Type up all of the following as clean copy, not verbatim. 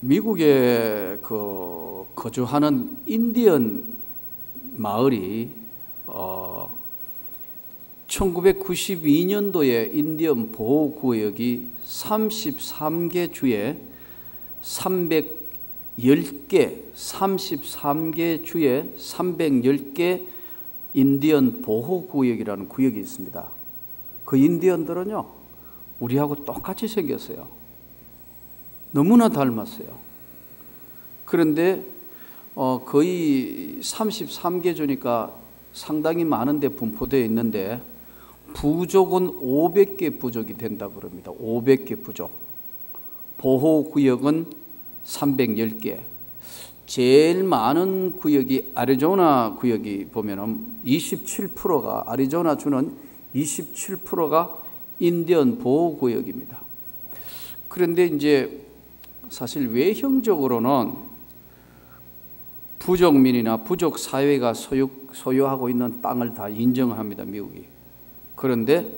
미국에 거주하는 인디언 마을이 1992년도에 인디언 보호구역이 33개 주에 310개 인디언 보호구역이라는 구역이 있습니다. 그 인디언들은요, 우리하고 똑같이 생겼어요. 너무나 닮았어요. 그런데 거의 33개 주니까 상당히 많은 데 분포되어 있는데 부족은 500개 부족이 된다 그럽니다. 500개 부족. 보호구역은 310개. 제일 많은 구역이 애리조나 구역이 보면은 27%가, 애리조나 주는 27%가 인디언 보호구역입니다. 그런데 이제 사실 외형적으로는 부족민이나 부족 사회가 소유하고 있는 땅을 다 인정합니다, 미국이. 그런데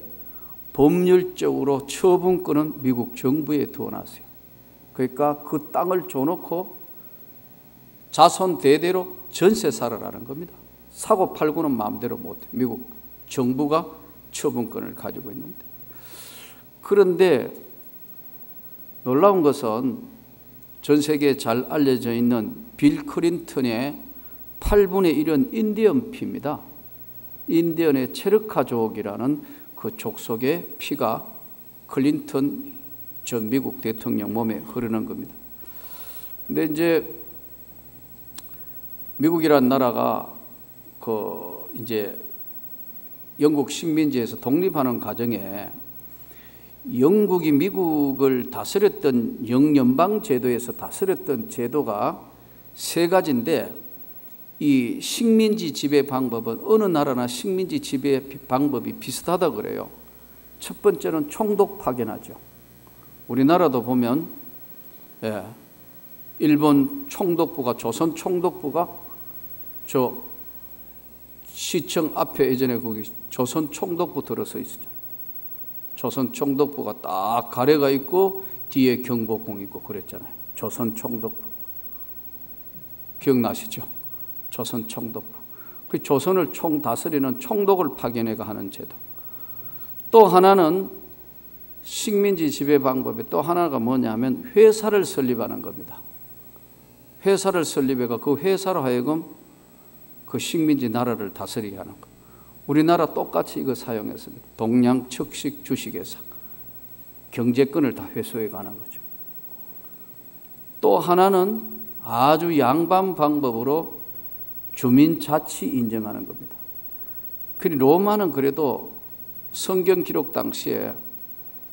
법률적으로 처분권은 미국 정부에 두어놨어요. 그러니까 그 땅을 줘놓고 자손 대대로 전세 살아라는 겁니다. 사고 팔고는 마음대로 못해요. 미국 정부가 처분권을 가지고 있는데. 그런데 놀라운 것은 전 세계에 잘 알려져 있는 빌 클린턴의 8분의 1은 인디언 피입니다. 인디언의 체르카족이라는 그 족속의 피가 클린턴 전 미국 대통령 몸에 흐르는 겁니다. 근데 이제 미국이라는 나라가 이제 영국 식민지에서 독립하는 과정에 영국이 미국을 다스렸던 영연방 제도에서 다스렸던 제도가 세 가지인데, 이 식민지 지배 방법은 어느 나라나 식민지 지배 방법이 비슷하다 그래요. 첫 번째는 총독 파견하죠. 우리나라도 보면 일본 총독부가, 조선 총독부가 저 시청 앞에 예전에 거기 조선 총독부 들어서 있었죠. 조선 총독부가 딱 가래가 있고 뒤에 경복궁 있고 그랬잖아요. 조선 총독부. 기억나시죠? 조선 총독부. 그 조선을 총 다스리는 총독을 파견해가 하는 제도. 또 하나는 식민지 지배 방법에 또 하나가 뭐냐면 회사를 설립하는 겁니다. 회사를 설립해가 그 회사로 하여금 그 식민지 나라를 다스리게 하는 것. 우리나라 똑같이 이거 사용했습니다. 동양측식 주식회사. 경제권을 다 회수해 가는 거죠. 또 하나는 아주 양반 방법으로 주민자치 인정하는 겁니다. 그리고 로마는 그래도 성경 기록 당시에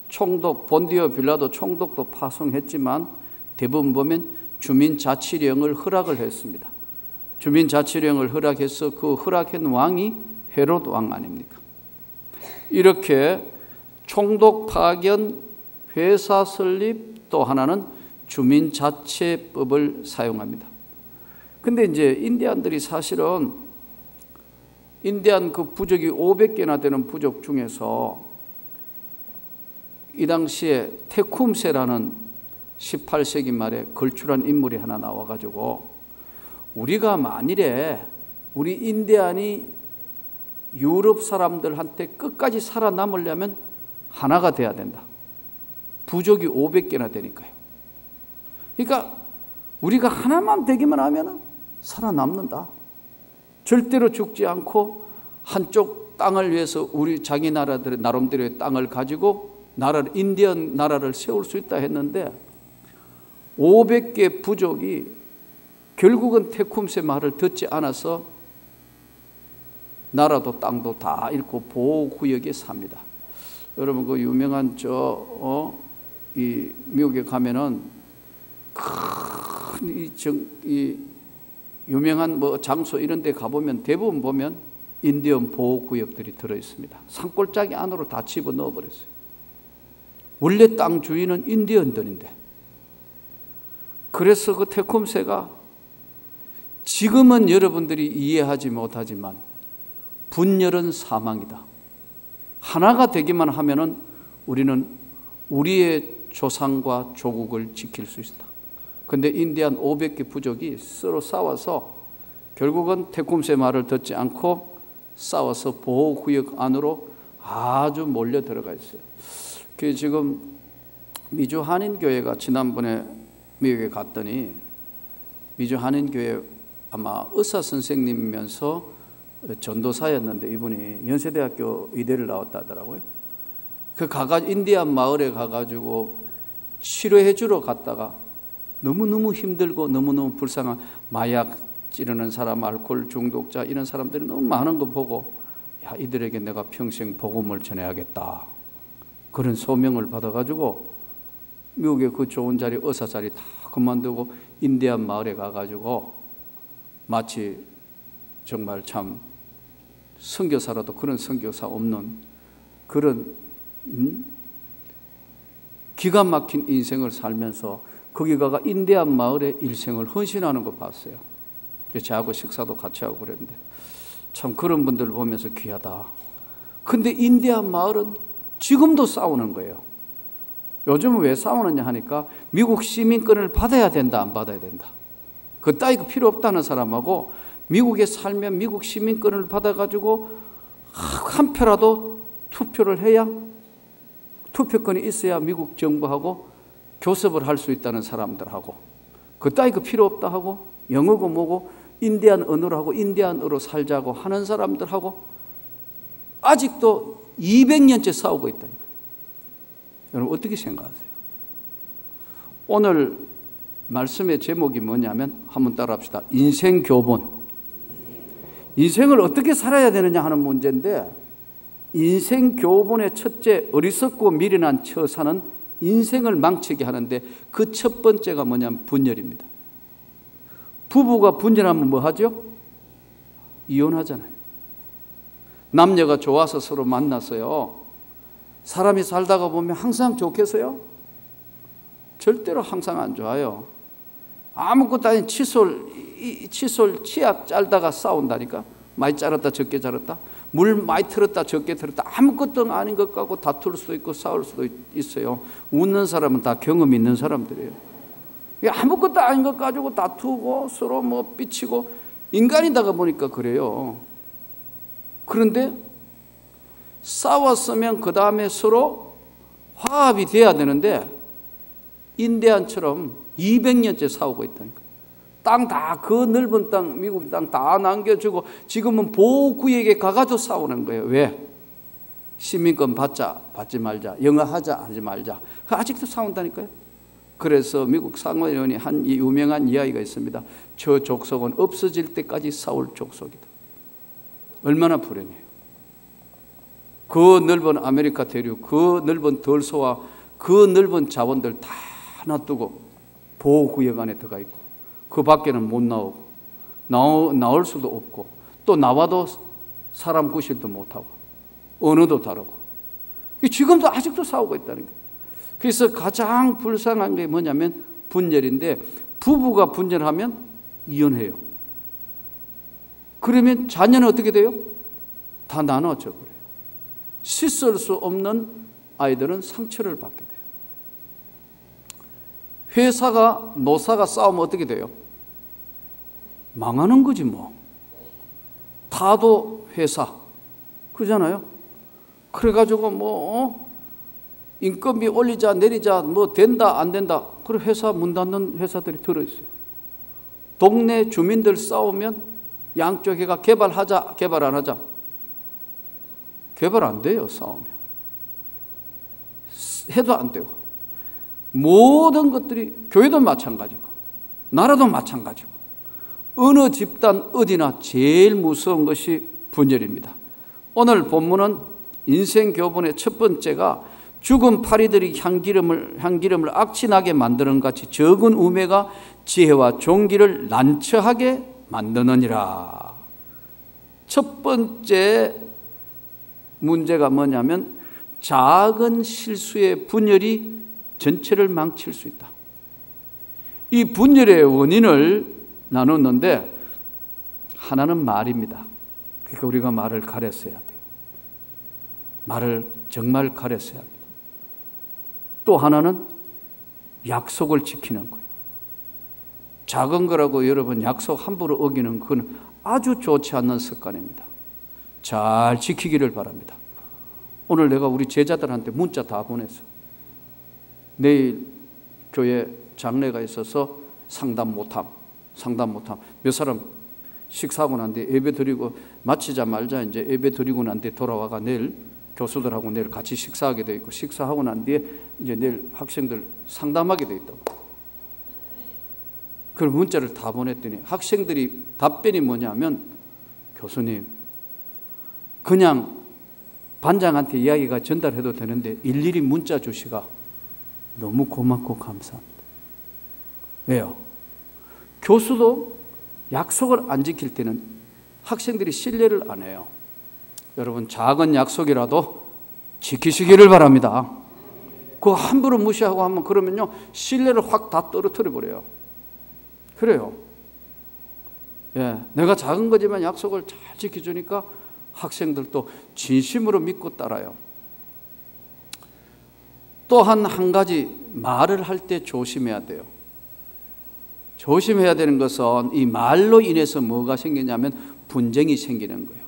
총독, 본디오 빌라도 총독도 파송했지만 대부분 보면 주민자치령을 허락을 했습니다. 주민자치령을 허락해서 그 허락한 왕이 헤롯 왕 아닙니까? 이렇게 총독 파견, 회사 설립, 또 하나는 주민자치법을 사용합니다. 근데 이제 인디안들이 사실은 인디안 그 부족이 500개나 되는 부족 중에서 이 당시에 테쿰세라는 18세기 말에 걸출한 인물이 하나 나와가지고 우리가 만일에 우리 인디안이 유럽 사람들한테 끝까지 살아남으려면 하나가 돼야 된다. 부족이 500개나 되니까요. 그러니까 우리가 하나만 되기만 하면 살아남는다. 절대로 죽지 않고 한쪽 땅을 위해서 우리 자기 나라들의 나름대로의 땅을 가지고 인디언 나라를 세울 수 있다 했는데 500개 부족이 결국은 테쿰세 말을 듣지 않아서 나라도 땅도 다 잃고 보호구역에 삽니다. 여러분 그 유명한 이 미국에 가면은 큰 이 유명한 뭐 장소 이런 데 가보면 대부분 보면 인디언 보호구역들이 들어 있습니다. 산골짜기 안으로 다 집어넣어 버렸어요. 원래 땅 주인은 인디언들인데. 그래서 그 테쿰세가 지금은 여러분들이 이해하지 못하지만 분열은 사망이다. 하나가 되기만 하면은 우리는 우리의 조상과 조국을 지킬 수 있다. 근데 인디안 500개 부족이 서로 싸워서 결국은 테쿰스의 말을 듣지 않고 싸워서 보호구역 안으로 아주 몰려 들어가 있어요. 그 지금 미주 한인교회가 지난번에 미국에 갔더니 미주 한인교회 아마 의사 선생님이면서 전도사였는데 이분이 연세대학교 의대를 나왔다 하더라고요. 그 인디안 마을에 가가지고 치료해 주러 갔다가 너무너무 힘들고 너무너무 불쌍한 마약 찌르는 사람, 알코올 중독자 이런 사람들이 너무 많은 거 보고 야, 이들에게 내가 평생 복음을 전해야겠다. 그런 소명을 받아가지고 미국의 그 좋은 자리, 의사 자리 다 그만두고 인디안 마을에 가가지고 마치 정말 참 선교사라도 그런 선교사 없는 그런 기가 막힌 인생을 살면서 거기 가가 인디안 마을에 일생을 헌신하는 거 봤어요. 저하고 식사도 같이 하고 그랬는데 참 그런 분들 보면서 귀하다. 근데 인디안 마을은 지금도 싸우는 거예요. 요즘은 왜 싸우느냐 하니까 미국 시민권을 받아야 된다, 안 받아야 된다. 그 따위가 필요 없다는 사람하고 미국에 살면 미국 시민권을 받아가지고 한 표라도 투표를 해야, 투표권이 있어야 미국 정부하고 교섭을 할 수 있다는 사람들하고, 그 따위가 필요 없다 하고 영어고 뭐고 인디안 언어로 하고 인디안어로 살자고 하는 사람들하고 아직도 200년째 싸우고 있다니까요. 여러분 어떻게 생각하세요? 오늘 말씀의 제목이 뭐냐면 한번 따라합시다. 인생 교본. 인생을 어떻게 살아야 되느냐 하는 문제인데, 인생 교본의 첫째, 어리석고 미련한 처사는 인생을 망치게 하는데 그 첫 번째가 뭐냐면 분열입니다. 부부가 분열하면 뭐 하죠? 이혼하잖아요. 남녀가 좋아서 서로 만났어요. 사람이 살다가 보면 항상 좋겠어요? 절대로 항상 안 좋아요. 아무것도 아닌 칫솔, 치약 짤다가 싸운다니까. 많이 자랐다 적게 자랐다, 물 많이 틀었다 적게 틀었다, 아무것도 아닌 것 같고 다툴 수도 있고 싸울 수도 있어요. 웃는 사람은 다 경험 있는 사람들이에요. 아무것도 아닌 것 가지고 다투고 서로 뭐 삐치고 인간이다가 보니까 그래요. 그런데 싸웠으면 그 다음에 서로 화합이 돼야 되는데 인디안처럼 200년째 싸우고 있다니까. 땅 다, 그 넓은 땅, 미국 땅 다 남겨주고 지금은 보호구역에 가가지고 싸우는 거예요. 왜? 시민권 받자, 받지 말자, 영어 하자, 하지 말자. 아직도 싸운다니까요. 그래서 미국 상원의원이 한 유명한 이야기가 있습니다. 저 족속은 없어질 때까지 싸울 족속이다. 얼마나 불행해요. 그 넓은 아메리카 대륙, 그 넓은 덜소와 그 넓은 자원들 다 놔두고 보호구역 안에 들어가 있고 그 밖에는 못 나오고 나올 수도 없고 또 나와도 사람 구실도 못하고 언어도 다르고 지금도 아직도 싸우고 있다는 거예요. 그래서 가장 불쌍한 게 뭐냐면 분열인데, 부부가 분열하면 이혼해요. 그러면 자녀는 어떻게 돼요? 다 나눠져 버려요. 씻을 수 없는 아이들은 상처를 받게 돼요. 회사가 노사가 싸우면 어떻게 돼요? 망하는 거지 뭐. 타도 회사 그러잖아요. 그래가지고 뭐 인건비 올리자 내리자 뭐 된다 안 된다, 그래 회사 문 닫는 회사들이 들어있어요. 동네 주민들 싸우면 양쪽 해가 개발하자 개발 안 하자, 개발 안 돼요. 싸우면 해도 안 되고, 모든 것들이 교회도 마찬가지고 나라도 마찬가지고 어느 집단 어디나 제일 무서운 것이 분열입니다. 오늘 본문은 인생 교본의 첫 번째가 죽은 파리들이 향기름을 악취나게 만드는 같이 적은 우매가 지혜와 종기를 난처하게 만드느니라. 첫 번째 문제가 뭐냐면 작은 실수의 분열이 전체를 망칠 수 있다. 이 분열의 원인을 나눴는데 하나는 말입니다. 그러니까 우리가 말을 가렸어야 돼요. 말을 정말 가렸어야 합니다. 또 하나는 약속을 지키는 거예요. 작은 거라고 여러분 약속 함부로 어기는 그건 아주 좋지 않는 습관입니다. 잘 지키기를 바랍니다. 오늘 내가 우리 제자들한테 문자 다 보냈어. 내일 교회 장례가 있어서 상담 못함. 몇 사람 식사하고 난 뒤에 예배 드리고 마치자 말자 이제 예배 드리고 난 뒤에 돌아와가 내일 교수들하고 내일 같이 식사하게 돼 있고, 식사하고 난 뒤에 이제 내일 학생들 상담하게 돼 있다고. 그 문자를 다 보냈더니 학생들이 답변이 뭐냐면, 교수님 그냥 반장한테 이야기가 전달해도 되는데 일일이 문자 주시가 너무 고맙고 감사합니다. 왜요? 교수도 약속을 안 지킬 때는 학생들이 신뢰를 안 해요. 여러분, 작은 약속이라도 지키시기를 바랍니다. 그거 함부로 무시하고 하면 그러면요 신뢰를 확 다 떨어뜨려 버려요. 그래요. 예, 내가 작은 거지만 약속을 잘 지켜주니까 학생들도 진심으로 믿고 따라요. 또한 한 가지, 말을 할 때 조심해야 돼요. 조심해야 되는 것은 이 말로 인해서 뭐가 생기냐면 분쟁이 생기는 거예요.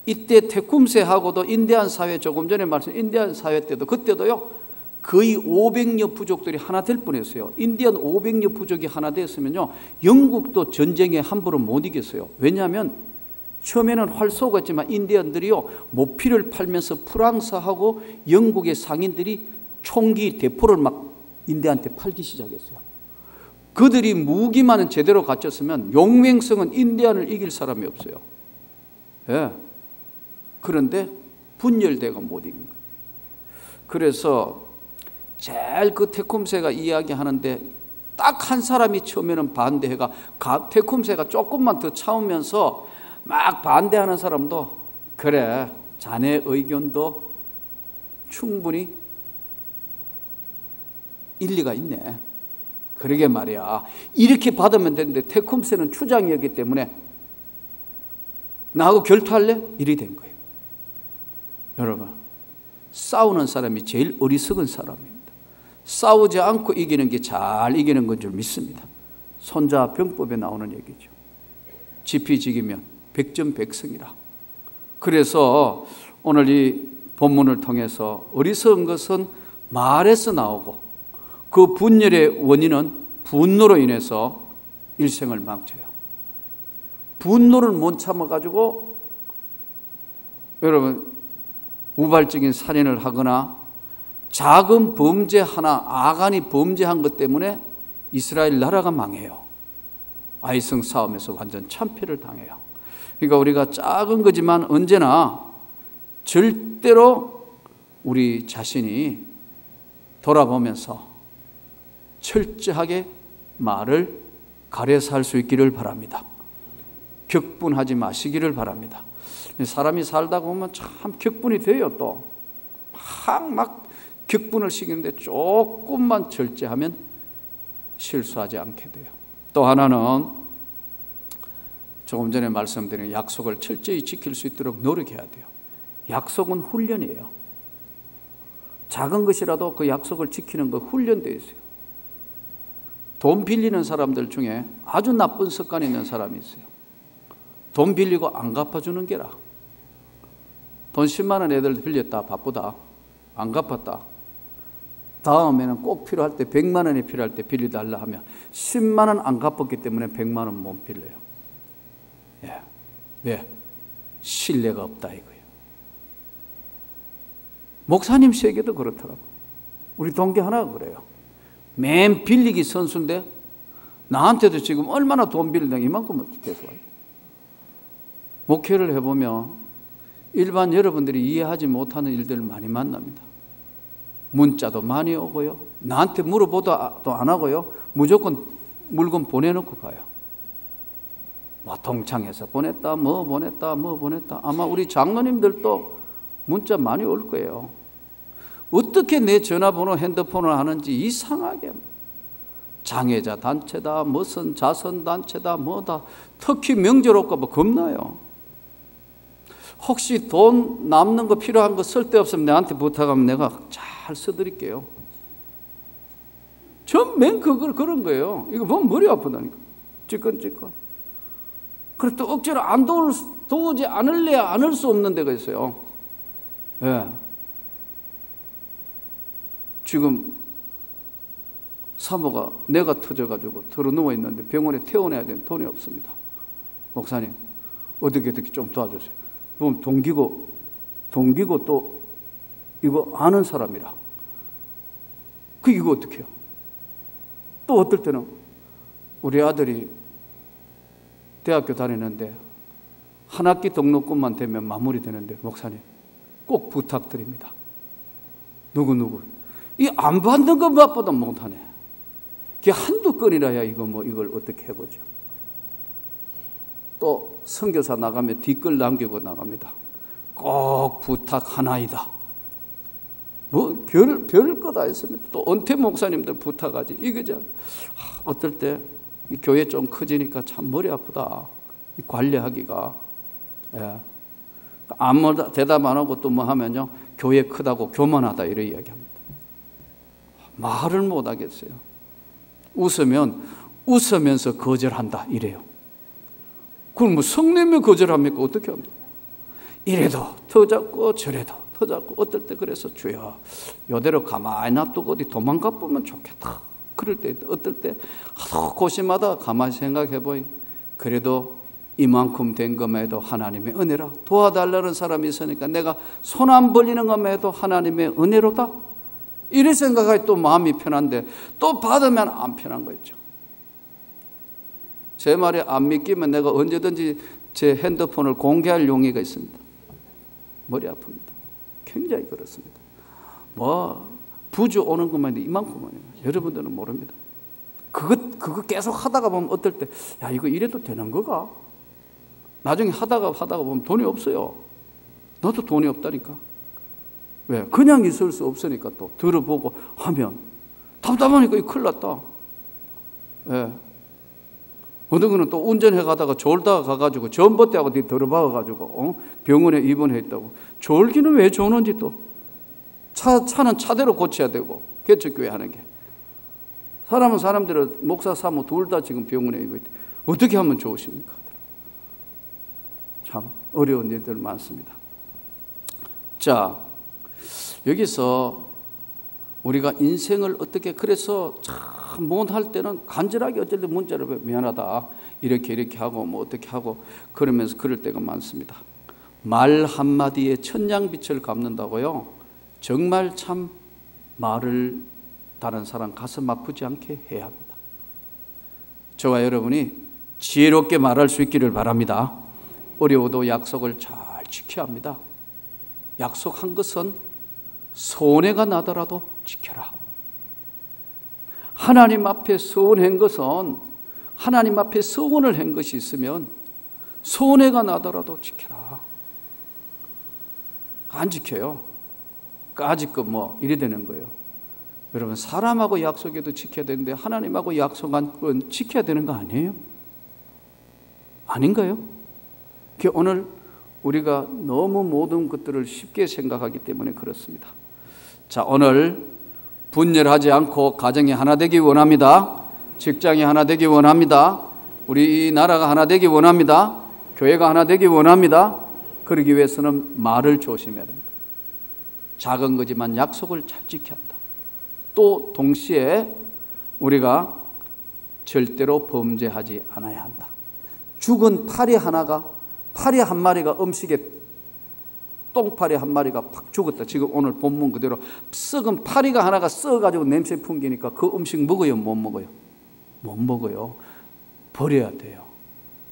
이때 테쿰세하고도 인디안 사회, 조금 전에 말씀 인디안 사회 때도 그때도요 거의 500여 부족들이 하나 될 뻔했어요. 인디언 500여 부족이 하나 됐으면요 영국도 전쟁에 함부로 못 이겼어요. 왜냐하면 처음에는 활 쏘았지만 인디언들이요 모피를 팔면서 프랑스하고 영국의 상인들이 총기 대포를 막 인디한테 팔기 시작했어요. 그들이 무기만은 제대로 갖췄으면 용맹성은 인디안을 이길 사람이 없어요. 예. 그런데 분열대가 못 이긴 거예요. 그래서 제일 그 테쿰세가 이야기하는데 딱 한 사람이 처음에는 반대해가, 테쿰세가 조금만 더 참으면서 막 반대하는 사람도 그래 자네 의견도 충분히 일리가 있네, 그러게 말이야, 이렇게 받으면 되는데 테쿰세는 추장이었기 때문에 나하고 결투할래? 이리 된 거예요. 여러분, 싸우는 사람이 제일 어리석은 사람입니다. 싸우지 않고 이기는 게 잘 이기는 건 줄 믿습니다. 손자병법에 나오는 얘기죠. 지피지기면 백전백승이라. 그래서 오늘 이 본문을 통해서 어리석은 것은 말에서 나오고 그 분열의 원인은 분노로 인해서 일생을 망쳐요. 분노를 못 참아가지고 여러분 우발적인 살인을 하거나 작은 범죄 하나, 아간이 범죄한 것 때문에 이스라엘 나라가 망해요. 아이성 싸움에서 완전 참패를 당해요. 그러니까 우리가 작은 거지만 언제나 절대로 우리 자신이 돌아보면서 철저하게 말을 가려서 할 수 있기를 바랍니다. 격분하지 마시기를 바랍니다. 사람이 살다 보면 참 격분이 돼요. 또 막 격분을 시키는데 조금만 절제하면 실수하지 않게 돼요. 또 하나는 조금 전에 말씀드린 약속을 철저히 지킬 수 있도록 노력해야 돼요. 약속은 훈련이에요. 작은 것이라도 그 약속을 지키는 거 훈련되어 있어요. 돈 빌리는 사람들 중에 아주 나쁜 습관이 있는 사람이 있어요. 돈 빌리고 안 갚아주는 게라. 돈 10만 원 애들 빌렸다, 바쁘다, 안 갚았다. 다음에는 꼭 필요할 때 100만 원이 필요할 때 빌려달라 하면 10만 원 안 갚았기 때문에 100만 원 못 빌려요. 예. 왜? 신뢰가 없다 이거예요. 목사님 세계도 그렇더라고. 우리 동기 하나가 그래요. 맨 빌리기 선수인데 나한테도 지금 얼마나 돈 빌리는 이만큼은 계속 와요. 목회를 해보면 일반 여러분들이 이해하지 못하는 일들을 많이 만납니다. 문자도 많이 오고요. 나한테 물어보도 안 하고요. 무조건 물건 보내놓고 가요. 동창회에서 보냈다, 뭐 보냈다, 뭐 보냈다. 아마 우리 장로님들도 문자 많이 올 거예요. 어떻게 내 전화번호, 핸드폰을 하는지 이상하게. 장애자 단체다, 무슨 자선 단체다, 뭐다. 특히 명절 올까 봐 겁나요. 혹시 돈 남는 거 필요한 거 쓸데없으면 내한테 부탁하면 내가 잘 써드릴게요. 전맨 그런 거예요. 이거 보면 머리 아프다니까. 찌끈찌끈. 그래서 또 억지로 안 도우지 않을래야 않을 수 없는 데가 있어요. 예. 지금 사모가 뇌가 터져가지고 들어 누워 있는데 병원에 퇴원해야 되는 돈이 없습니다. 목사님, 어떻게 좀 도와주세요. 그럼 동기고 또 이거 아는 사람이라. 이거 어떻게 해요? 또 어떨 때는 우리 아들이 대학교 다니는데 한 학기 등록금만 되면 마무리되는데 목사님 꼭 부탁드립니다. 누구 이 안 받는 것보다 못하네. 그게 한두 건이라야 이걸 어떻게 해보죠. 또 선교사 나가면 뒷글 남기고 나갑니다. 꼭 부탁 하나이다. 별 다 했습니다. 또 은퇴 목사님들 부탁하지. 이거죠. 어떨 때 이 교회 좀 커지니까 참 머리 아프다. 이 관리하기가. 예. 아무 대답 안 하고 또 뭐 하면요. 교회 크다고 교만하다 이런 이야기합니다. 말을 못 하겠어요. 웃으면서 거절한다 이래요. 그럼 뭐 성령이 거절합니까? 어떻게 합니까? 이래도 더 잡고 저래도 더 잡고 어떨 때 그래서 주여 이대로 가만히 놔두고 어디 도망가 보면 좋겠다. 그럴 때 어떨 때 고심하다 가만히 생각해 보이. 그래도 이만큼 된 것만 해도 하나님의 은혜라. 도와달라는 사람이 있으니까 내가 손 안 벌리는 것만 해도 하나님의 은혜로다. 이래 생각하니 또 마음이 편한데 또 받으면 안 편한 거 있죠. 제 말에 안 믿기면 내가 언제든지 제 핸드폰을 공개할 용의가 있습니다. 머리 아픕니다. 굉장히 그렇습니다. 부주 오는 것만 해도 이만큼만요. 여러분들은 모릅니다. 그거 계속 하다가 보면 어떨 때 야 이거 이래도 되는 거가? 나중에 하다가 보면 돈이 없어요. 나도 돈이 없다니까. 왜? 그냥 있을 수 없으니까 또 들어보고 하면 답답하니까 이 큰일 났다. 예. 어떤 거는 또 운전해 가다가 졸다가 가가지고 전봇대하고 들어박아가지고 병원에 입원해 있다고. 졸기는 왜 조는지 또. 차는 차대로 고쳐야 되고 개척교회 하는 게. 사람은 사람대로 목사 사모 둘 다 지금 병원에 입원해 있다. 어떻게 하면 좋으십니까? 참 어려운 일들 많습니다. 자, 여기서 우리가 인생을 어떻게 그래서 참 못할 때는 간절하게 어쩔 때 문자를 미안하다 이렇게 하고 뭐 어떻게 하고 그러면서 그럴 때가 많습니다. 말 한마디에 천냥빛을 갚는다고요. 정말 참 말을 다른 사람 가슴 아프지 않게 해야 합니다. 저와 여러분이 지혜롭게 말할 수 있기를 바랍니다. 어려워도 약속을 잘 지켜야 합니다. 약속한 것은 손해가 나더라도 지켜라. 하나님 앞에 서원한 것은 하나님 앞에 서원을 한 것이 있으면 손해가 나더라도 지켜라. 안 지켜요. 까짓 거 이래 되는 거예요. 여러분 사람하고 약속해도 지켜야 되는데 하나님하고 약속한 건 지켜야 되는 거 아니에요? 아닌가요? 오늘 우리가 너무 모든 것들을 쉽게 생각하기 때문에 그렇습니다. 자, 오늘 분열하지 않고 가정이 하나 되기 원합니다. 직장이 하나 되기 원합니다. 우리 이 나라가 하나 되기 원합니다. 교회가 하나 되기 원합니다. 그러기 위해서는 말을 조심해야 됩니다. 작은 거지만 약속을 잘 지켜야 한다. 또 동시에 우리가 절대로 범죄하지 않아야 한다. 죽은 파리 한 마리가 음식에 똥파리 한 마리가 팍 죽었다. 지금 오늘 본문 그대로 썩은 파리가 하나가 썩어가지고 냄새 풍기니까 그 음식 먹어요? 못 먹어요? 못 먹어요. 버려야 돼요.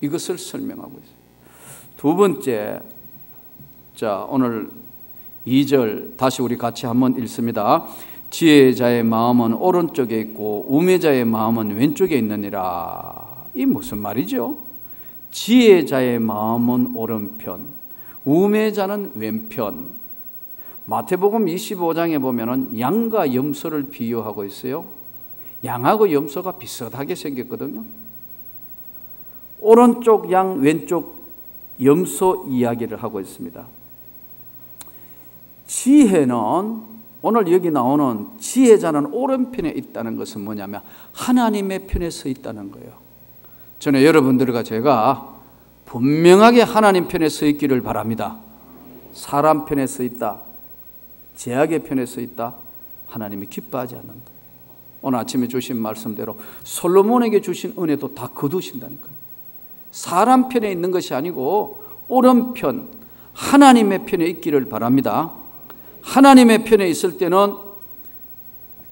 이것을 설명하고 있어요. 두 번째, 자 오늘 2절 다시 우리 같이 한번 읽습니다. 지혜자의 마음은 오른쪽에 있고 우매자의 마음은 왼쪽에 있느니라. 이 무슨 말이죠? 지혜자의 마음은 오른편, 우매자는 왼편. 마태복음 25장에 보면은 양과 염소를 비유하고 있어요. 양하고 염소가 비슷하게 생겼거든요. 오른쪽 양, 왼쪽 염소 이야기를 하고 있습니다. 지혜는 오늘 여기 나오는 지혜자는 오른편에 있다는 것은 뭐냐면 하나님의 편에 서 있다는 거예요. 저는 여러분들과 제가 분명하게 하나님 편에 서 있기를 바랍니다. 사람 편에 서 있다, 제약의 편에 서 있다, 하나님이 기뻐하지 않는다. 오늘 아침에 주신 말씀대로 솔로몬에게 주신 은혜도 다 거두신다니까요. 사람 편에 있는 것이 아니고 오른편 하나님의 편에 있기를 바랍니다. 하나님의 편에 있을 때는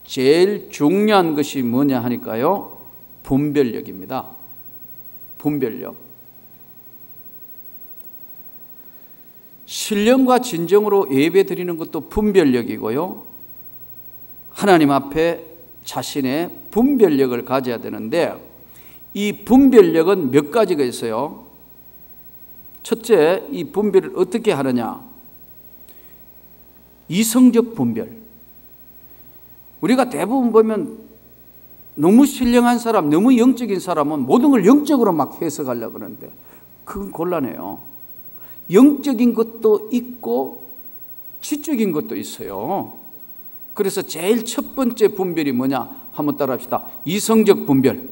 제일 중요한 것이 뭐냐 하니까요, 분별력입니다. 분별력. 신령과 진정으로 예배 드리는 것도 분별력이고요, 하나님 앞에 자신의 분별력을 가져야 되는데, 이 분별력은 몇 가지가 있어요. 첫째, 이 분별을 어떻게 하느냐? 이성적 분별. 우리가 대부분 보면 너무 신령한 사람, 너무 영적인 사람은 모든 걸 영적으로 막 해석하려고 그러는데 그건 곤란해요. 영적인 것도 있고 지적인 것도 있어요. 그래서 제일 첫 번째 분별이 뭐냐? 한번 따라합시다. 이성적 분별.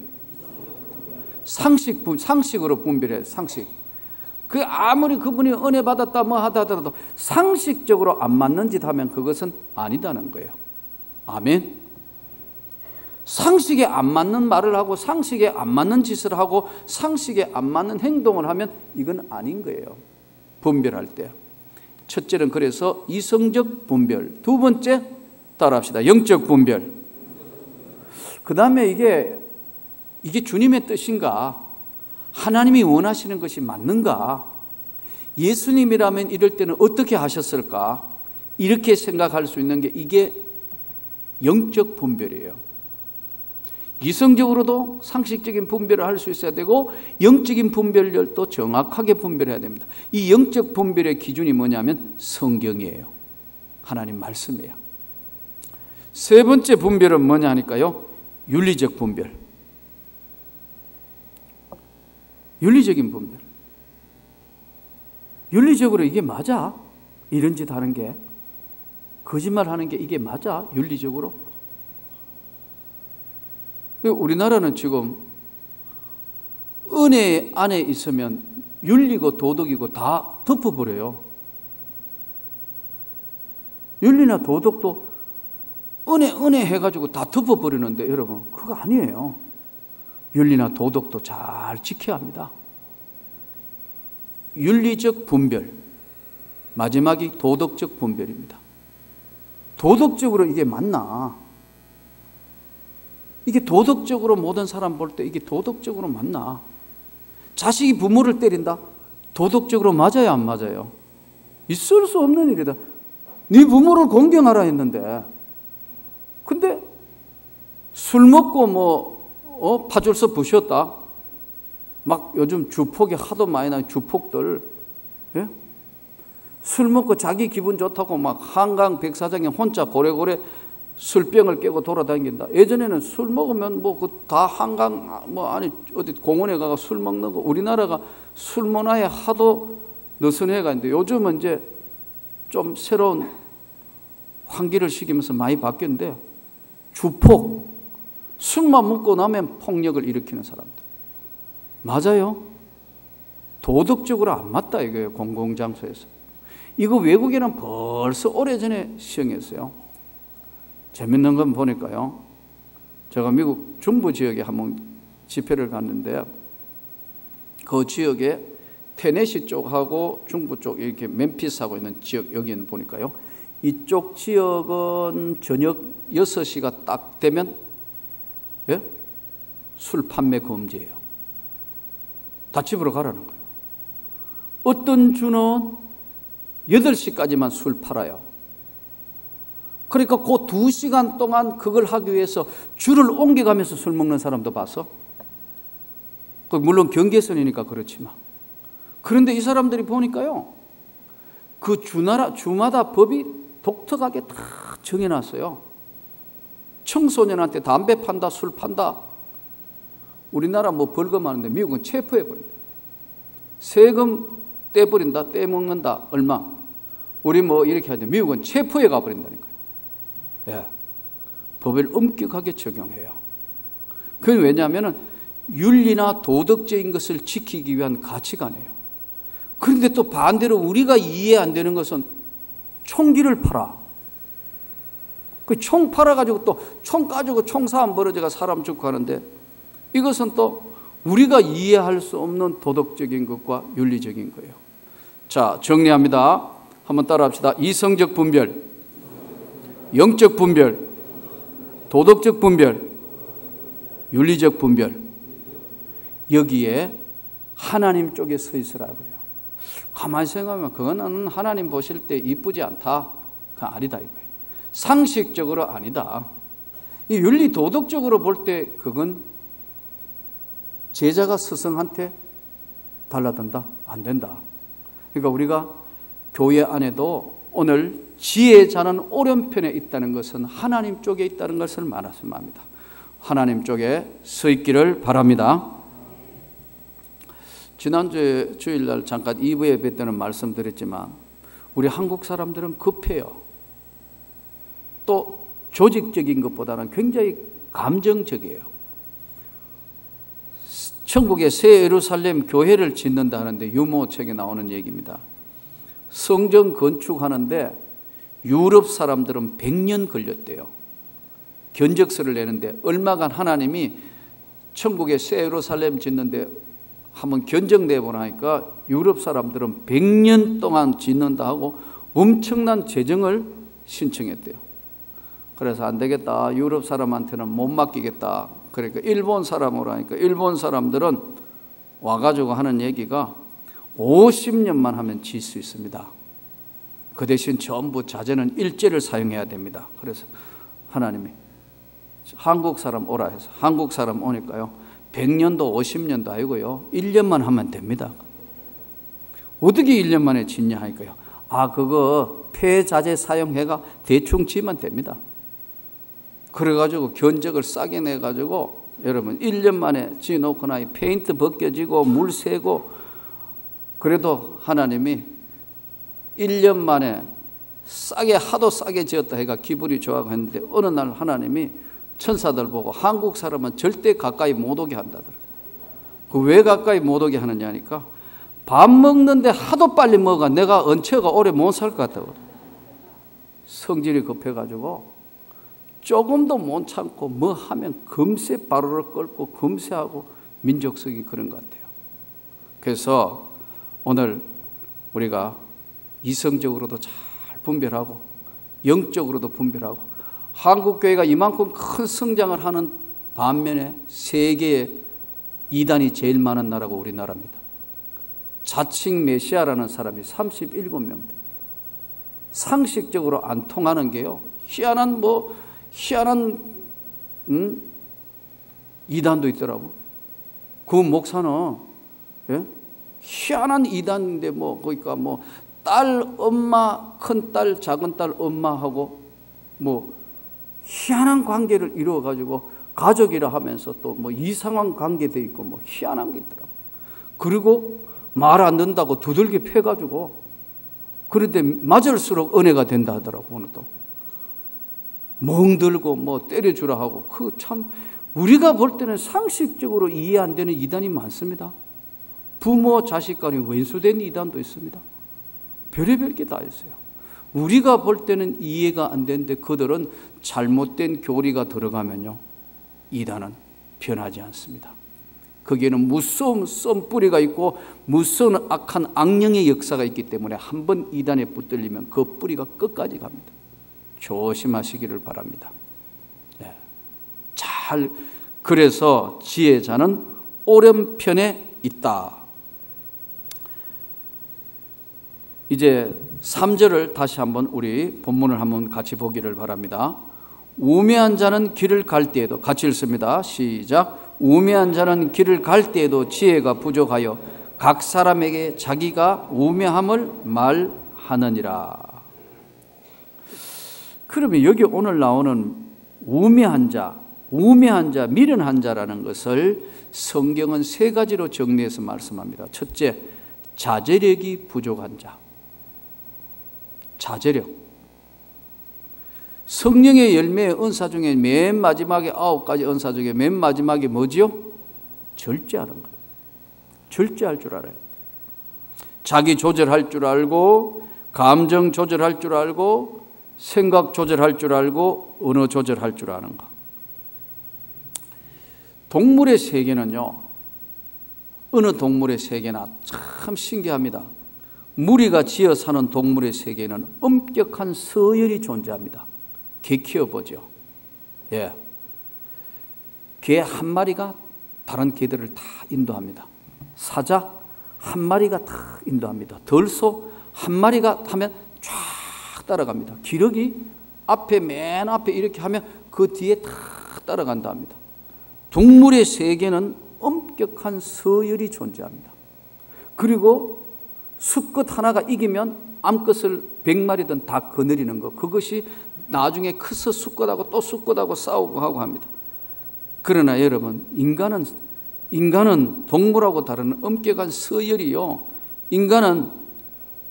상식으로 분별해야 돼. 상식. 그 아무리 그분이 은혜 받았다 뭐 하다 하더라도 상식적으로 안 맞는 짓 하면 그것은 아니다는 거예요. 아멘. 상식에 안 맞는 말을 하고 상식에 안 맞는 짓을 하고 상식에 안 맞는 행동을 하면 이건 아닌 거예요. 분별할 때. 첫째는 그래서 이성적 분별. 두 번째 따라합시다. 영적 분별. 그 다음에 이게 주님의 뜻인가? 하나님이 원하시는 것이 맞는가? 예수님이라면 이럴 때는 어떻게 하셨을까? 이렇게 생각할 수 있는 게 이게 영적 분별이에요. 이성적으로도 상식적인 분별을 할 수 있어야 되고 영적인 분별력도 정확하게 분별해야 됩니다. 이 영적 분별의 기준이 뭐냐면 성경이에요. 하나님 말씀이에요. 세 번째 분별은 뭐냐 하니까요, 윤리적 분별. 윤리적인 분별. 윤리적으로 이게 맞아? 이런 짓 하는 게, 거짓말 하는 게 이게 맞아? 윤리적으로? 우리나라는 지금 은혜 안에 있으면 윤리고 도덕이고 다 덮어버려요. 윤리나 도덕도 은혜 해가지고 다 덮어버리는데 여러분, 그거 아니에요. 윤리나 도덕도 잘 지켜야 합니다. 윤리적 분별, 마지막이 도덕적 분별입니다. 도덕적으로 이게 맞나? 이게 도덕적으로 모든 사람 볼 때 이게 도덕적으로 맞나? 자식이 부모를 때린다? 도덕적으로 맞아요, 안 맞아요? 있을 수 없는 일이다. 네 부모를 공경하라 했는데, 근데 술 먹고 파출소 부셨다? 막 요즘 주폭이 하도 많이 나는 주폭들, 예? 술 먹고 자기 기분 좋다고 막 한강 백사장에 혼자 고래고래 술병을 깨고 돌아다닌다. 예전에는 술 먹으면 다 한강 아니 어디 공원에 가서 술 먹는 거, 우리나라가 술 문화에 하도 느슨해가 있는데 요즘은 이제 좀 새로운 환기를 시키면서 많이 바뀌었는데, 주폭, 술만 먹고 나면 폭력을 일으키는 사람들. 맞아요? 도덕적으로 안 맞다 이거예요. 공공장소에서. 이거 외국에는 벌써 오래전에 시행했어요. 재밌는 건 보니까요, 제가 미국 중부 지역에 한번 집회를 갔는데 그 지역에 테네시 쪽하고 중부 쪽 이렇게 멤피스하고 있는 지역, 여기는 보니까요, 이쪽 지역은 저녁 6시가 딱 되면 술 판매 금지예요. 다 집으로 가라는 거예요. 어떤 주는 8시까지만 술 팔아요. 그러니까 그 2시간 동안 그걸 하기 위해서 줄을 옮겨가면서 술 먹는 사람도 봤어. 물론 경계선이니까 그렇지만. 그런데 이 사람들이 보니까요, 그 주마다 법이 독특하게 다 정해놨어요. 청소년한테 담배 판다, 술 판다. 우리나라 벌금하는데 미국은 체포해버린다. 세금 떼버린다, 떼먹는다, 얼마. 우리 이렇게 하는데 미국은 체포해 가버린다니까요. 예, 법을 엄격하게 적용해요. 그건 왜냐하면 윤리나 도덕적인 것을 지키기 위한 가치관이에요. 그런데 또 반대로 우리가 이해 안 되는 것은 총기를 팔아. 그 총 팔아가지고 또 총 가지고 총싸움 벌어져가 사람 죽고 하는데, 이것은 또 우리가 이해할 수 없는 도덕적인 것과 윤리적인 거예요. 자, 정리합니다. 한번 따라합시다. 이성적 분별, 영적 분별, 도덕적 분별, 윤리적 분별. 여기에 하나님 쪽에 서 있으라고요. 가만히 생각하면 그거는 하나님 보실 때 이쁘지 않다, 그건 아니다 이거예요. 상식적으로 아니다. 이 윤리 도덕적으로 볼 때 그건 제자가 스승한테 달라든다? 안 된다. 그러니까 우리가 교회 안에도 오늘 지혜자는 오른편에 있다는 것은 하나님 쪽에 있다는 것을 말씀합니다. 하나님 쪽에 서 있기를 바랍니다. 지난주에 주일날 잠깐 2부 예배 때는 말씀드렸지만 우리 한국 사람들은 급해요. 또 조직적인 것보다는 굉장히 감정적이에요. 천국의 새 예루살렘 교회를 짓는다 하는데 유모책에 나오는 얘기입니다. 성전 건축하는데 유럽 사람들은 100년 걸렸대요. 견적서를 내는데 얼마간 하나님이 천국의 새 예루살렘 짓는데 한번 견적 내보라 하니까 유럽 사람들은 100년 동안 짓는다 하고 엄청난 재정을 신청했대요. 그래서 안 되겠다, 유럽 사람한테는 못 맡기겠다. 그러니까 일본 사람으로 하니까 일본 사람들은 와가지고 하는 얘기가 50년만 하면 질 수 있습니다. 그 대신 전부 자재는 일제를 사용해야 됩니다. 그래서 하나님이 한국 사람 오라 해서 한국 사람 오니까요, 100년도 50년도 아니고요, 1년만 하면 됩니다. 어떻게 1년 만에 짓냐 하니까요, 그거 폐자재 사용해가 대충 지으면 됩니다. 그래가지고 견적을 싸게 내가지고 여러분 1년 만에 지어놓고 나니 페인트 벗겨지고 물 새고, 그래도 하나님이 1년 만에 싸게, 하도 싸게 지었다 해가 기분이 좋아하고 했는데 어느 날 하나님이 천사들 보고 한국 사람은 절대 가까이 못 오게 한다더라. 그 왜 가까이 못 오게 하느냐 하니까 밥 먹는데 하도 빨리 먹어 내가 언체가 오래 못 살 것 같다고. 성질이 급해가지고 조금도 못 참고 뭐 하면 금세 바로를 끌고 금세 하고 민족성이 그런 것 같아요. 그래서 오늘 우리가 이성적으로도 잘 분별하고 영적으로도 분별하고, 한국교회가 이만큼 큰 성장을 하는 반면에 세계에 이단이 제일 많은 나라가 우리나라입니다. 자칭 메시아라는 사람이 37명. 상식적으로 안 통하는 게요, 희한한 이단도 있더라고. 그 목사는 희한한 이단인데 그러니까 딸 엄마, 큰 딸, 작은 딸 엄마하고 희한한 관계를 이루어 가지고 가족이라 하면서 또 이상한 관계도 있고 희한한 게 있더라고. 그리고 말 안 듣는다고 두들겨 패 가지고, 그런데 맞을수록 은혜가 된다 하더라고. 오늘 또 멍들고 때려주라 하고, 그 참 우리가 볼 때는 상식적으로 이해 안 되는 이단이 많습니다. 부모 자식 간에 원수된 이단도 있습니다. 별의별 게 다 있어요. 우리가 볼 때는 이해가 안 되는데 그들은 잘못된 교리가 들어가면요, 이단은 변하지 않습니다. 거기에는 무서운 썸뿌리가 있고 무서운 악한 악령의 역사가 있기 때문에 한번 이단에 붙들리면 그 뿌리가 끝까지 갑니다. 조심하시기를 바랍니다. 그래서 지혜자는 오른편에 있다. 이제 3절을 다시 한번 우리 본문을 한번 같이 보기를 바랍니다. 우매한 자는 길을 갈 때에도, 같이 읽습니다. 시작. 우매한 자는 길을 갈 때에도 지혜가 부족하여 각 사람에게 자기가 우매함을 말하느니라. 그러면 여기 오늘 나오는 우매한 자, 미련한 자라는 것을 성경은 세 가지로 정리해서 말씀합니다. 첫째, 자제력이 부족한 자. 자제력. 성령의 열매의 은사 중에 맨 마지막에 9가지 은사 중에 맨 마지막에 뭐지요? 절제하는 거다. 절제할 줄 알아야 돼. 자기 조절할 줄 알고, 감정 조절할 줄 알고, 생각 조절할 줄 알고, 언어 조절할 줄 아는 거. 동물의 세계는요, 어느 동물의 세계나 참 신기합니다. 무리가 지어 사는 동물의 세계는 엄격한 서열이 존재합니다. 개 키워보죠. 예. 개 한 마리가 다른 개들을 다 인도합니다. 사자 한 마리가 다 인도합니다. 들소 한 마리가 하면 쫙 따라갑니다. 기러기 앞에 맨 앞에 이렇게 하면 그 뒤에 다 따라간다 합니다. 동물의 세계는 엄격한 서열이 존재합니다. 그리고 수컷 하나가 이기면 암컷을 100마리든 다 거느리는 것, 그것이 나중에 커서 수컷하고 또 수컷하고 싸우고 하고 합니다. 그러나 여러분, 인간은 동물하고 다른 엄격한 서열이요, 인간은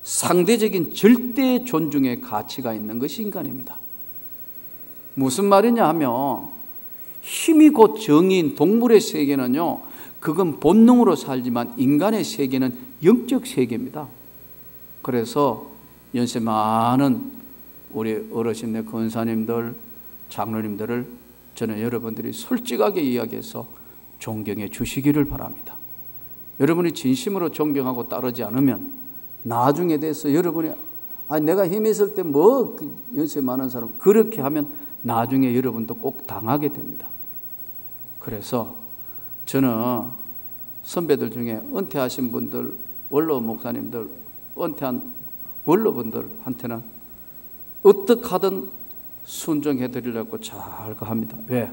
상대적인 절대 존중의 가치가 있는 것이 인간입니다. 무슨 말이냐 하면, 힘이 곧 정의인 동물의 세계는요, 그건 본능으로 살지만 인간의 세계는 영적 세계입니다. 그래서 연세 많은 우리 어르신들, 권사님들, 장로님들을 저는 여러분들이 솔직하게 이야기해서 존경해 주시기를 바랍니다. 여러분이 진심으로 존경하고 따르지 않으면 나중에 돼서 여러분이 내가 힘 있을 때 뭐 연세 많은 사람 그렇게 하면 나중에 여러분도 꼭 당하게 됩니다. 그래서 저는 선배들 중에 은퇴하신 분들, 원로 목사님들, 은퇴한 원로분들한테는 어떻게 하든 순종해 드리려고 잘 합니다. 왜?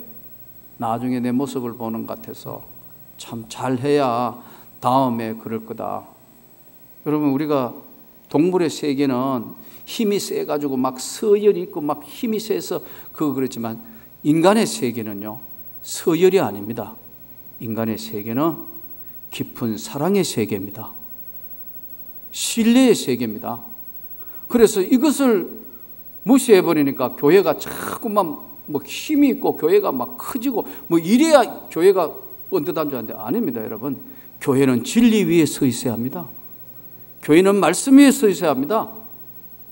나중에 내 모습을 보는 것 같아서 참 잘해야 다음에 그럴 거다. 여러분, 우리가 동물의 세계는 힘이 세가지고 막 서열이 있고 막 힘이 세서 그렇지만 인간의 세계는요, 서열이 아닙니다. 인간의 세계는 깊은 사랑의 세계입니다. 신뢰의 세계입니다. 그래서 이것을 무시해버리니까 교회가 자꾸만 뭐 힘이 있고 교회가 막 커지고 뭐 이래야 교회가 번듯한 줄 아는데 아닙니다, 여러분. 교회는 진리 위에 서 있어야 합니다. 교회는 말씀 위에 서 있어야 합니다.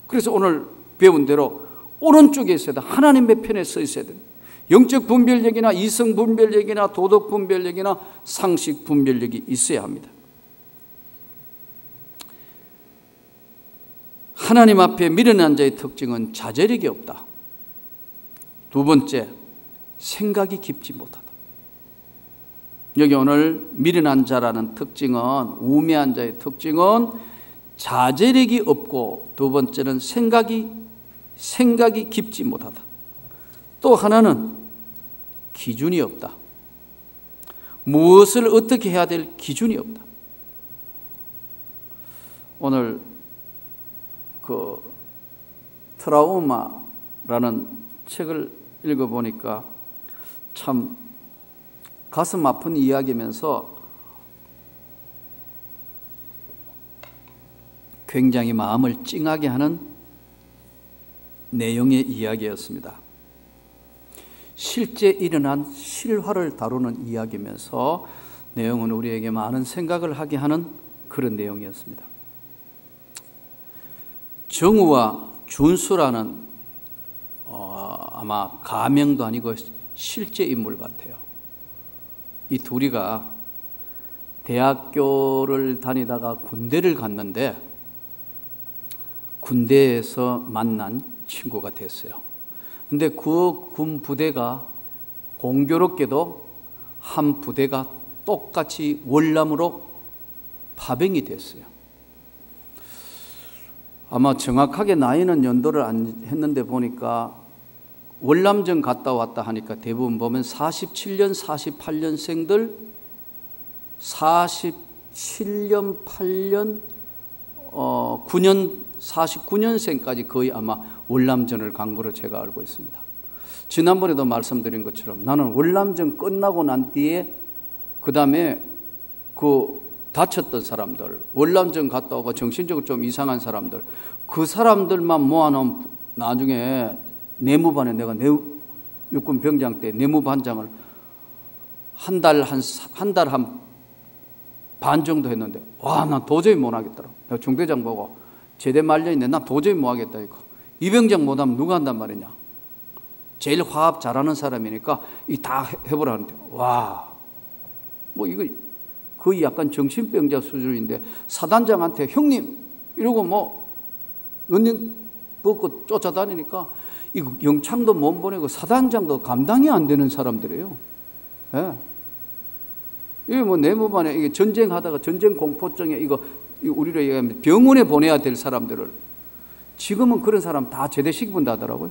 그래서 오늘 배운 대로 오른쪽에 있어야 돼. 하나님의 편에 서 있어야 됩니다. 영적 분별력이나 이성 분별력이나 도덕 분별력이나 상식 분별력이 있어야 합니다. 하나님 앞에 미련한 자의 특징은 자제력이 없다. 두 번째, 생각이 깊지 못하다. 여기 오늘 미련한 자라는 특징은, 우매한 자의 특징은 자제력이 없고, 두 번째는 생각이 깊지 못하다. 또 하나는 기준이 없다. 무엇을 어떻게 해야 될 기준이 없다. 오늘 그 트라우마라는 책을 읽어보니까 참 가슴 아픈 이야기면서 굉장히 마음을 찡하게 하는 내용의 이야기였습니다. 실제 일어난 실화를 다루는 이야기면서 내용은 우리에게 많은 생각을 하게 하는 그런 내용이었습니다. 정우와 준수라는 아마 가명도 아니고 실제 인물 같아요. 이 둘이가 대학교를 다니다가 군대를 갔는데 군대에서 만난 친구가 됐어요. 근데 그 군 부대가 공교롭게도 한 부대가 똑같이 월남으로 파병이 됐어요. 아마 정확하게 나이는 연도를 안 했는데 보니까 월남전 갔다 왔다 하니까 대부분 보면 47년, 48년생들 47년, 8년, 9년, 49년생까지 거의 아마 월남전을 간 거로 제가 알고 있습니다. 지난번에도 말씀드린 것처럼 나는 월남전 끝나고 난 뒤에 그 다음에 그 다쳤던 사람들, 월남전 갔다 오고 정신적으로 좀 이상한 사람들, 그 사람들만 모아놓은 나중에 내무반에 내가 육군 병장 때 내무반장을 한 달 한 반 정도 했는데, 와, 난 도저히 못 하겠더라고. 내가 중대장 보고 제대 말려있는데 난 도저히 못 하겠다 이거. 이병장 못하면 누가 한단 말이냐. 제일 화합 잘하는 사람이니까 이 다 해보라는데, 와, 뭐 이거 거의 약간 정신병자 수준인데 사단장한테 형님 이러고 뭐 은행 벗고 쫓아다니니까 이거 영창도 못 보내고 사단장도 감당이 안 되는 사람들이에요. 예. 이게 뭐 내무반에 이게 전쟁하다가 전쟁 공포증에 이거 우리로 얘기하면 병원에 보내야 될 사람들을 지금은 그런 사람 다 제대시킨다 하더라고요.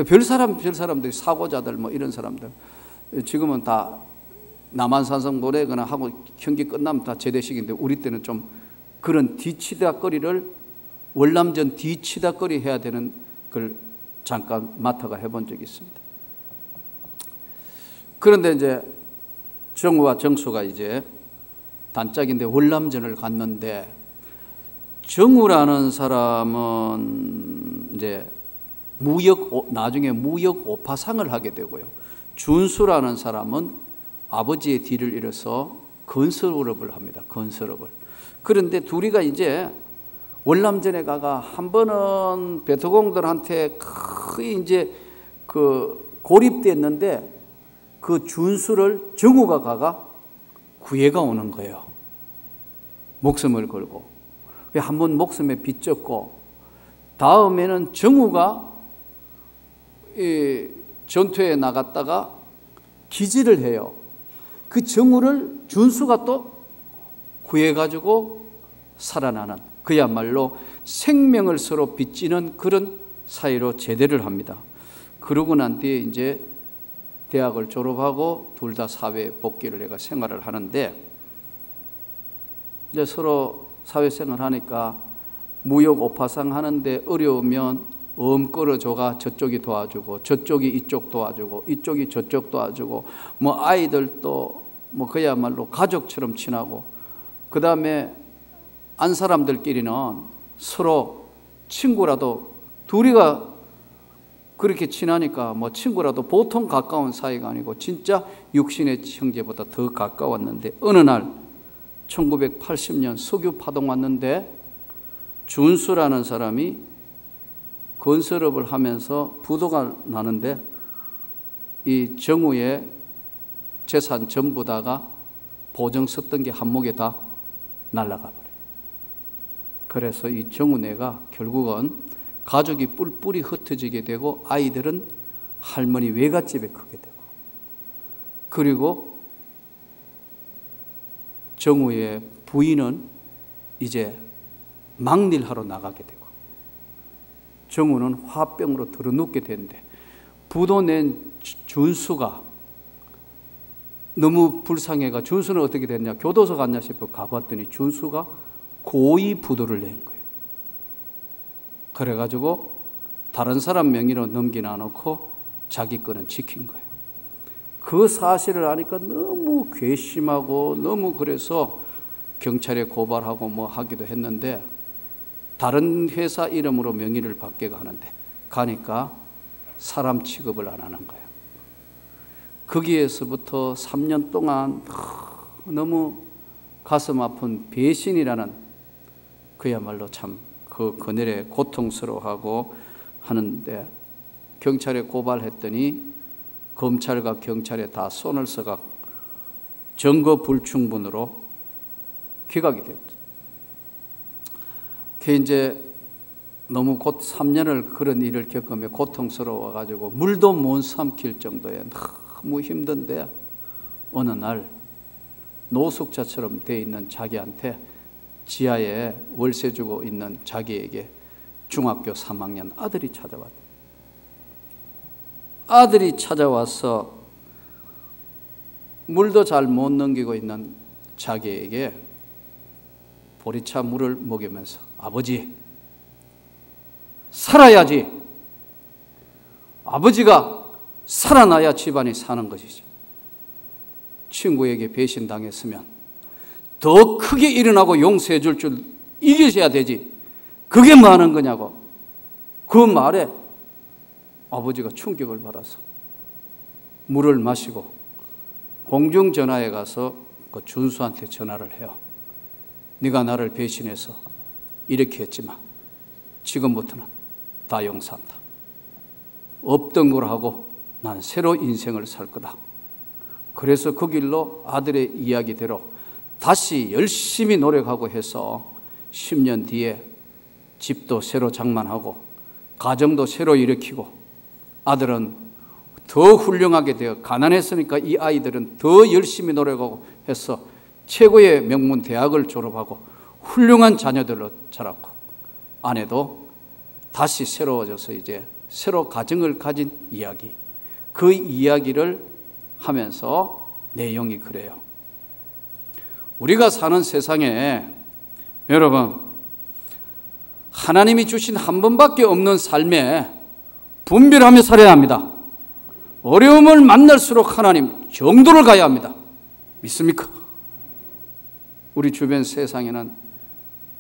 별 사람들이 사고자들 뭐 이런 사람들 지금은 다 남한산성 보내거나 하고 형기 끝나면 다 제대식인데, 우리 때는 좀 그런 뒤치다거리를 월남전 뒤치다거리 해야 되는 걸 잠깐 맡아가 해본 적이 있습니다. 그런데 이제 정우와 정수가 이제 단짝인데 월남전을 갔는데, 정우라는 사람은 이제 나중에 무역 오파상을 하게 되고요. 준수라는 사람은 아버지의 뒤를 이뤄서 건설업을 합니다. 건설업을. 그런데 둘이가 이제 월남전에 가가 한 번은 베트공들한테 거의 이제 고립됐는데, 그 준수를 정우가 가가 구해가 오는 거예요. 목숨을 걸고. 한 번 목숨에 빚졌고, 다음에는 정우가 이 전투에 나갔다가 기지를 해요. 그 정우를 준수가 또 구해가지고 살아나는, 그야말로 생명을 서로 빚지는 그런 사이로 제대를 합니다. 그러고 난 뒤에 이제 대학을 졸업하고 둘 다 사회 복귀를 해가 생활을 하는데, 이제 서로 사회생활 하니까 무역 오파상 하는데 어려우면 끌어줘가 저쪽이 도와주고, 저쪽이 이쪽 도와주고, 이쪽이 저쪽 도와주고, 뭐 아이들도 뭐 그야말로 가족처럼 친하고, 그 다음에 안 사람들끼리는 서로 친구라도 둘이가 그렇게 친하니까 뭐 친구라도 보통 가까운 사이가 아니고 진짜 육신의 형제보다 더 가까웠는데, 어느 날 1980년 석유 파동 왔는데 준수라는 사람이 건설업을 하면서 부도가 나는데 이 정우의 재산 전부 다가 보증 썼던 게 한몫에 다 날아가 버려요. 그래서 이 정우네가 결국은 가족이 뿔뿔이 흩어지게 되고, 아이들은 할머니 외갓집에 크게 되고, 그리고 정우의 부인은 이제 막일하러 나가게 되고, 정우는 화병으로 들어눕게 되는데, 부도 낸 준수가 너무 불쌍해가 준수는 어떻게 됐냐, 교도소 갔냐 싶어 가봤더니 준수가 고의 부도를 낸 거예요. 그래가지고 다른 사람 명의로 넘기나 놓고 자기 거는 지킨 거예요. 그 사실을 아니까 너무 괘씸하고 너무, 그래서 경찰에 고발하고 뭐 하기도 했는데, 다른 회사 이름으로 명의를 받게 하는데 가니까 사람 취급을 안 하는 거예요. 거기에서부터 3년 동안 너무 가슴 아픈 배신이라는, 그야말로 참 그 그늘에 고통스러워하고 하는데, 경찰에 고발했더니 검찰과 경찰에 다 손을 써가 증거 불충분으로 기각이 됩니다. 그 이제 너무 곧 3년을 그런 일을 겪으며 고통스러워 가지고 물도 못 삼킬 정도에 너무 힘든데, 어느 날 노숙자처럼 돼 있는 자기한테 지하에 월세 주고 있는 자기에게 중학교 3학년 아들이 찾아왔다. 아들이 찾아와서 물도 잘 못 넘기고 있는 자기에게 보리차 물을 먹이면서, 아버지 살아야지, 아버지가 살아나야 집안이 사는 것이지, 친구에게 배신당했으면 더 크게 일어나고 용서해 줄 이기셔야 되지, 그게 뭐 하는 거냐고. 그 말에 아버지가 충격을 받아서 물을 마시고 공중전화에 가서 그 준수한테 전화를 해요. 네가 나를 배신해서 이렇게 했지만 지금부터는 다 용서한다. 없던 걸 하고 난 새로 인생을 살 거다. 그래서 그 길로 아들의 이야기대로 다시 열심히 노력하고 해서 10년 뒤에 집도 새로 장만하고 가정도 새로 일으키고 아들은 더 훌륭하게 되어 가난했으니까 이 아이들은 더 열심히 노력하고 해서 최고의 명문 대학을 졸업하고 훌륭한 자녀들로 자랐고 아내도 다시 새로워져서 이제 새로 가정을 가진 이야기, 그 이야기를 하면서 내용이 그래요. 우리가 사는 세상에 여러분 하나님이 주신 한 번밖에 없는 삶에 분별하며 살아야 합니다. 어려움을 만날수록 하나님 정도를 가야 합니다. 믿습니까? 우리 주변 세상에는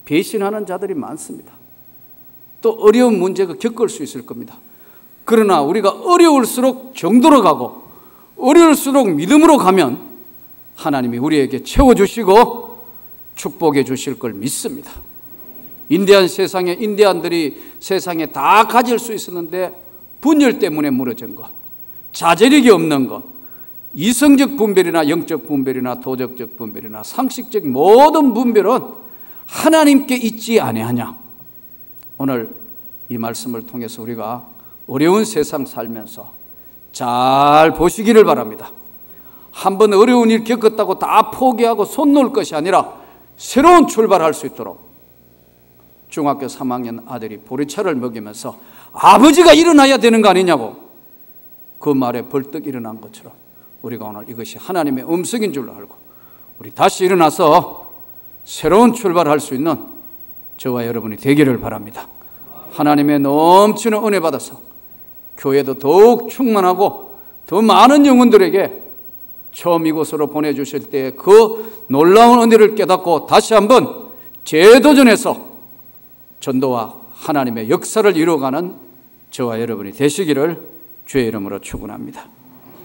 배신하는 자들이 많습니다. 또 어려운 문제가 겪을 수 있을 겁니다. 그러나 우리가 어려울수록 정도로 가고 어려울수록 믿음으로 가면 하나님이 우리에게 채워주시고 축복해 주실 걸 믿습니다. 인디안들이 세상에 다 가질 수 있었는데 분열 때문에 무너진 것, 자제력이 없는 것, 이성적 분별이나 영적 분별이나 도덕적 분별이나 상식적 모든 분별은 하나님께 있지 아니하냐. 오늘 이 말씀을 통해서 우리가 어려운 세상 살면서 잘 보시기를 바랍니다. 한번 어려운 일 겪었다고 다 포기하고 손 놓을 것이 아니라 새로운 출발할 수 있도록 중학교 3학년 아들이 보리차를 먹이면서 아버지가 일어나야 되는 거 아니냐고 그 말에 벌떡 일어난 것처럼 우리가 오늘 이것이 하나님의 음성인 줄로 알고 우리 다시 일어나서 새로운 출발할 수 있는 저와 여러분이 되기를 바랍니다. 하나님의 넘치는 은혜 받아서 교회도 더욱 충만하고 더 많은 영혼들에게 처음 이곳으로 보내주실 때 그 놀라운 은혜를 깨닫고 다시 한번 재도전해서 전도와 하나님의 역사를 이루어가는 저와 여러분이 되시기를 주의 이름으로 축원합니다.